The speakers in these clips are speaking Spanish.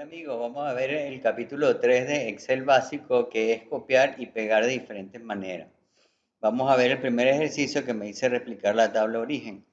Hola amigos, vamos a ver el capítulo 3 de Excel básico, que es copiar y pegar de diferentes maneras. Vamos a ver el primer ejercicio que me dice replicar la tabla origen.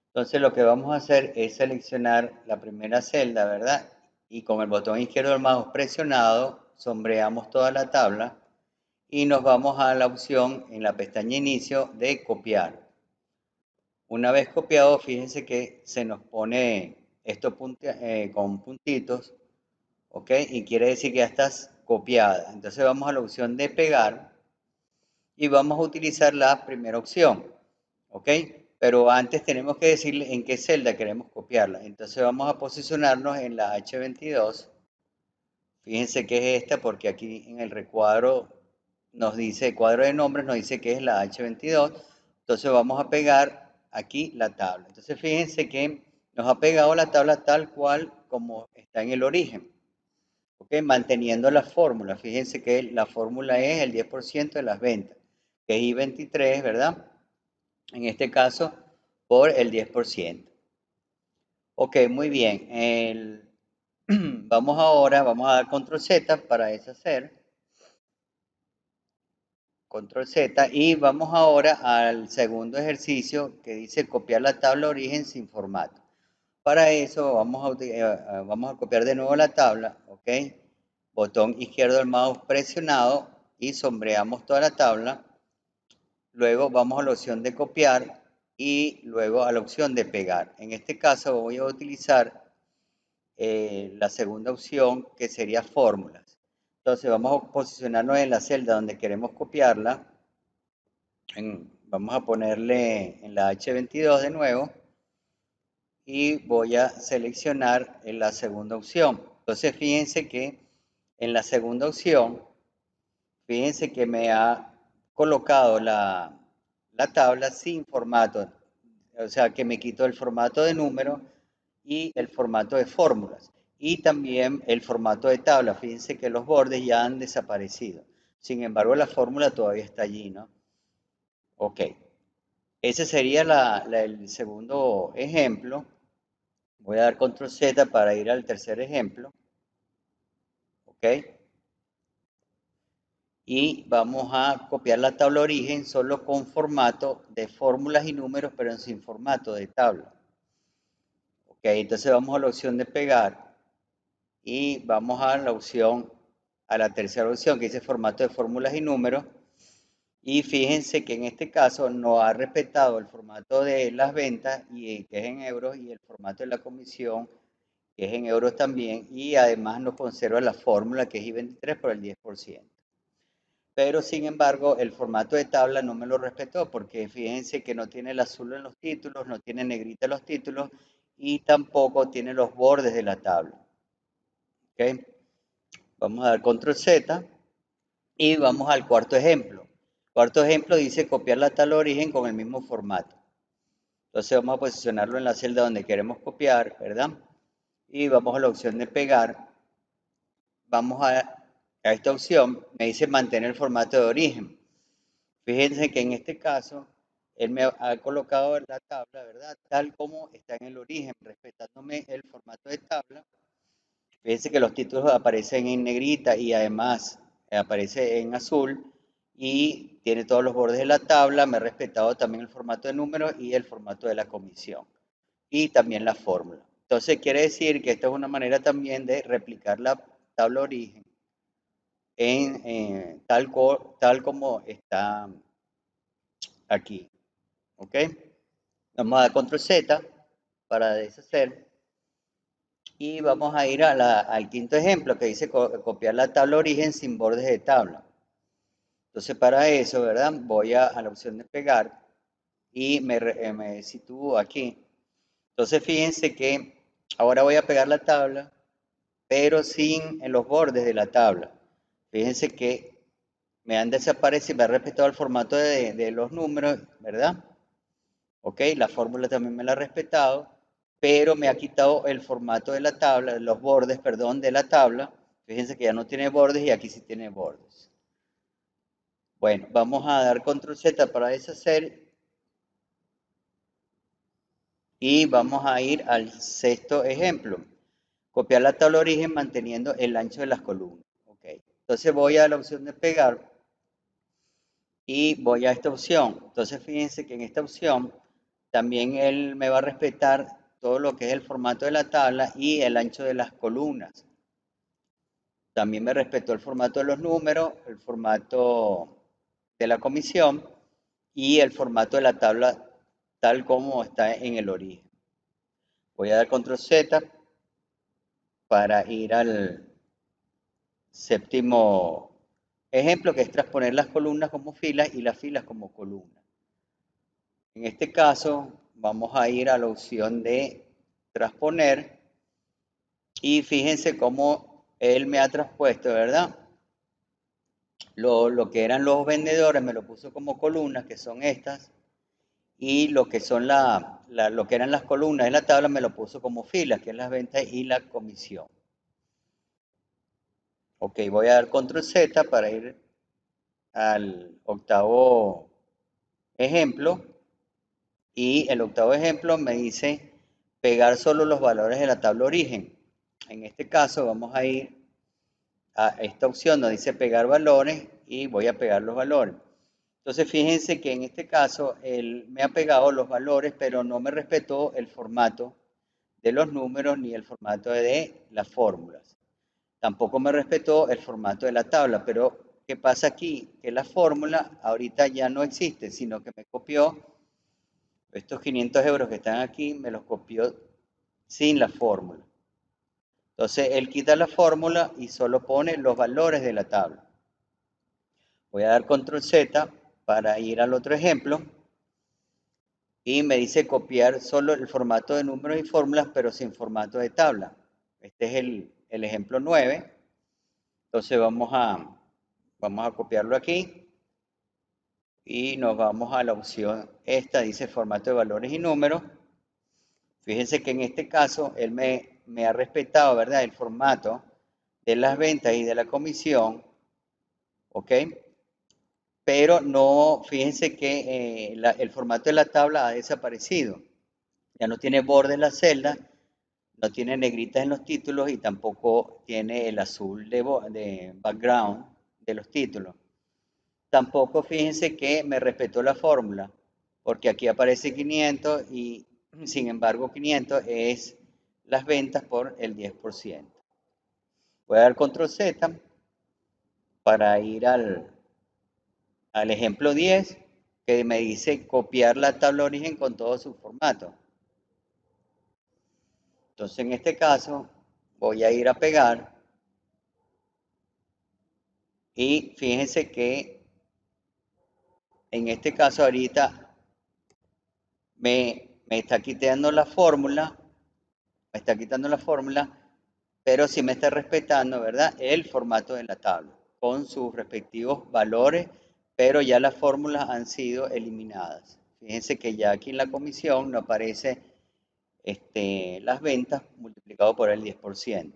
Entonces lo que vamos a hacer es seleccionar la primera celda, ¿verdad? Y con el botón izquierdo del mouse presionado, sombreamos toda la tabla y nos vamos a la opción en la pestaña inicio de copiar. Una vez copiado, fíjense que se nos pone esto con puntitos. ¿Ok? Y quiere decir que ya estás copiada. Entonces vamos a la opción de pegar y vamos a utilizar la primera opción, ¿ok? Pero antes tenemos que decirle en qué celda queremos copiarla. Entonces vamos a posicionarnos en la H22. Fíjense que es esta porque aquí en el recuadro nos dice, el cuadro de nombres nos dice que es la H22. Entonces vamos a pegar aquí la tabla. Entonces fíjense que nos ha pegado la tabla tal cual como está en el origen. ¿Ok? Manteniendo la fórmula. Fíjense que la fórmula es el 10% de las ventas, que es I23, ¿verdad? En este caso, por el 10%. Ok, muy bien. Vamos a dar control Z para deshacer. Control Z y vamos ahora al segundo ejercicio que dice copiar la tabla origen sin formato. Para eso vamos a copiar de nuevo la tabla, ¿ok? Botón izquierdo del mouse presionado y sombreamos toda la tabla. Luego vamos a la opción de copiar y luego a la opción de pegar. En este caso voy a utilizar la segunda opción, que sería fórmulas. Entonces vamos a posicionarnos en la celda donde queremos copiarla. Vamos a ponerle en la H22 de nuevo y voy a seleccionar en la segunda opción. Entonces fíjense que en la segunda opción, fíjense que me ha colocado la tabla sin formato, o sea que me quitó el formato de número y el formato de fórmulas y también el formato de tabla. Fíjense que los bordes ya han desaparecido. Sin embargo, la fórmula todavía está allí, ¿no? Ok. Ese sería el segundo ejemplo. Voy a dar control Z para ir al tercer ejemplo. ¿Ok? Y vamos a copiar la tabla origen solo con formato de fórmulas y números, pero sin formato de tabla. ¿Ok? Entonces vamos a la opción de pegar y vamos a la opción, a la tercera opción que dice formato de fórmulas y números. Y fíjense que en este caso no ha respetado el formato de las ventas, y que es en euros, y el formato de la comisión, que es en euros también, y además nos conserva la fórmula que es I23 por el 10%. Pero sin embargo, el formato de tabla no me lo respetó porque fíjense que no tiene el azul en los títulos, no tiene negrita en los títulos y tampoco tiene los bordes de la tabla. ¿Ok? Vamos a dar control Z y vamos al cuarto ejemplo. Cuarto ejemplo dice copiar la tabla origen con el mismo formato. Entonces vamos a posicionarlo en la celda donde queremos copiar, ¿verdad? Y vamos a la opción de pegar. Vamos a esta opción, me dice mantener el formato de origen. Fíjense que en este caso, él me ha colocado la tabla, ¿verdad? Tal como está en el origen, respetándome el formato de tabla. Fíjense que los títulos aparecen en negrita y además aparece en azul y tiene todos los bordes de la tabla. Me ha respetado también el formato de números y el formato de la comisión y también la fórmula. Entonces quiere decir que esta es una manera también de replicar la tabla origen en tal como está aquí. ¿Ok? Vamos a dar control Z para deshacer y vamos a ir al quinto ejemplo que dice copiar la tabla origen sin bordes de tabla. Entonces para eso, ¿verdad? Voy a la opción de pegar y me sitúo aquí. Entonces fíjense que ahora voy a pegar la tabla, pero sin en los bordes de la tabla. Fíjense que me han desaparecido, me ha respetado el formato de los números, ¿verdad? Ok, la fórmula también me la ha respetado, pero me ha quitado el formato de la tabla, los bordes, perdón, de la tabla. Fíjense que ya no tiene bordes y aquí sí tiene bordes. Bueno, vamos a dar control Z para deshacer y vamos a ir al sexto ejemplo. Copiar la tabla de origen manteniendo el ancho de las columnas. Okay. Entonces voy a la opción de pegar y voy a esta opción. Entonces fíjense que en esta opción también él me va a respetar todo lo que es el formato de la tabla y el ancho de las columnas. También me respetó el formato de los números, el formato de la comisión y el formato de la tabla tal como está en el origen. Voy a dar control Z para ir al séptimo ejemplo, que es transponer las columnas como filas y las filas como columnas. En este caso, vamos a ir a la opción de transponer y fíjense cómo él me ha transpuesto, ¿verdad? Lo que eran los vendedores me lo puso como columnas, que son estas, y lo que son lo que eran las columnas de la tabla me lo puso como filas, que es las ventas y la comisión. Ok, voy a dar control Z para ir al octavo ejemplo. Y el octavo ejemplo me dice pegar solo los valores de la tabla origen. En este caso vamos a ir a esta opción donde dice pegar valores y voy a pegar los valores. Entonces fíjense que en este caso él me ha pegado los valores, pero no me respetó el formato de los números ni el formato de las fórmulas. Tampoco me respetó el formato de la tabla, pero ¿qué pasa aquí? Que la fórmula ahorita ya no existe, sino que me copió estos 500 euros que están aquí, me los copió sin la fórmula. Entonces él quita la fórmula y solo pone los valores de la tabla. Voy a dar control Z para ir al otro ejemplo y me dice copiar solo el formato de números y fórmulas, pero sin formato de tabla. Este es el ejemplo 9. Entonces vamos a copiarlo aquí y nos vamos a la opción esta, dice formato de valores y números. Fíjense que en este caso él me ha respetado, ¿verdad? El formato de las ventas y de la comisión, ¿ok? Pero no, fíjense que el formato de la tabla ha desaparecido. Ya no tiene borde en la celda, no tiene negritas en los títulos y tampoco tiene el azul de background de los títulos. Tampoco fíjense que me respetó la fórmula, porque aquí aparece 500 y sin embargo 500 es las ventas por el 10%. Voy a dar control Z para ir al ejemplo 10, que me dice copiar la tabla origen con todo su formato. Entonces en este caso voy a ir a pegar y fíjense que en este caso ahorita me está quitando la fórmula, pero sí me está respetando, ¿verdad? El formato de la tabla con sus respectivos valores, pero ya las fórmulas han sido eliminadas. Fíjense que ya aquí en la comisión no aparece las ventas multiplicado por el 10%.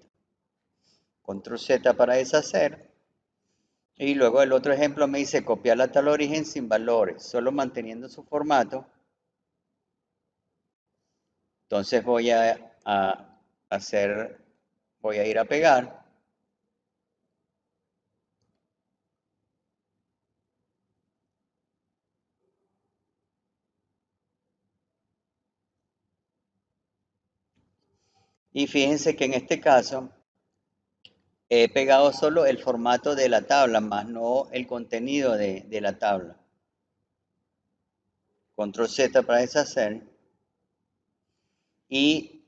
Control Z para deshacer. Y luego el otro ejemplo me dice copiar la tabla origen sin valores, solo manteniendo su formato. Entonces voy a ir a pegar. Y fíjense que en este caso he pegado solo el formato de la tabla, más no el contenido de la tabla. Control Z para deshacer. Y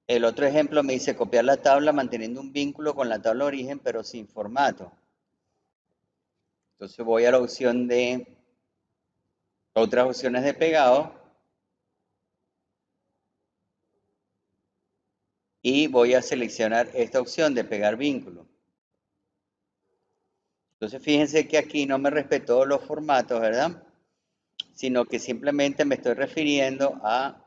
el otro ejemplo me dice copiar la tabla manteniendo un vínculo con la tabla origen, pero sin formato. Entonces voy a la opción de otras opciones de pegado. Y voy a seleccionar esta opción de pegar vínculo. Entonces fíjense que aquí no me respetó los formatos, ¿verdad? Sino que simplemente me estoy refiriendo a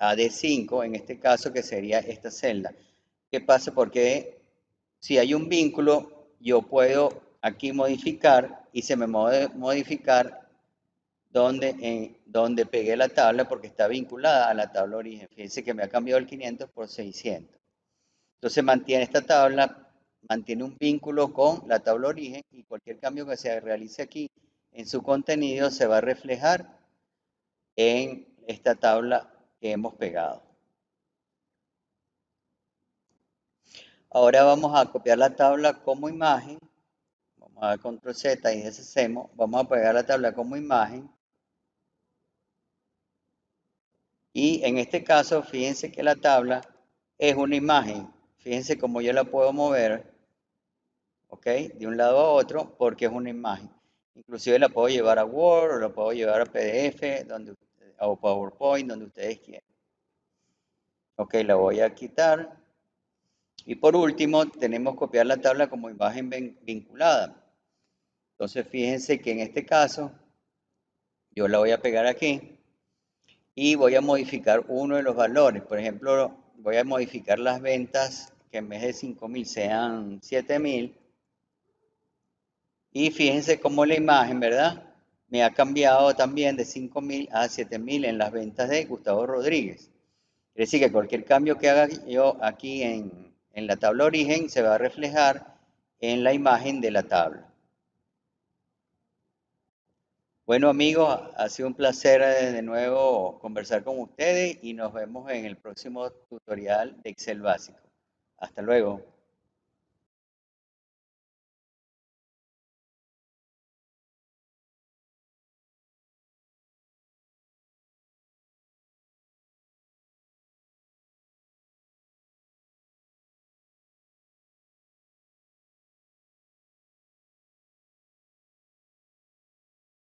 D5, en este caso que sería esta celda. ¿Qué pasa? Porque si hay un vínculo, yo puedo aquí modificar y se me puede modificar donde pegué la tabla porque está vinculada a la tabla origen. Fíjense que me ha cambiado el 500 por 600. Entonces mantiene esta tabla, mantiene un vínculo con la tabla origen y cualquier cambio que se realice aquí en su contenido se va a reflejar en esta tabla que hemos pegado. Ahora vamos a copiar la tabla como imagen. Vamos a dar control Z y deshacemos. Vamos a pegar la tabla como imagen. Y en este caso, fíjense que la tabla es una imagen. Fíjense cómo yo la puedo mover, ¿ok? De un lado a otro, porque es una imagen. Inclusive la puedo llevar a Word o la puedo llevar a PDF o PowerPoint, donde ustedes quieran. Ok, la voy a quitar. Y por último, tenemos copiar la tabla como imagen vinculada. Entonces, fíjense que en este caso, yo la voy a pegar aquí y voy a modificar uno de los valores. Por ejemplo, voy a modificar las ventas que en vez de 5.000 sean 7.000. Y fíjense cómo la imagen, ¿verdad? Me ha cambiado también de 5.000 a 7.000 en las ventas de Gustavo Rodríguez. Quiere decir que cualquier cambio que haga yo aquí en la tabla origen se va a reflejar en la imagen de la tabla. Bueno amigos, ha sido un placer de nuevo conversar con ustedes y nos vemos en el próximo tutorial de Excel básico. Hasta luego.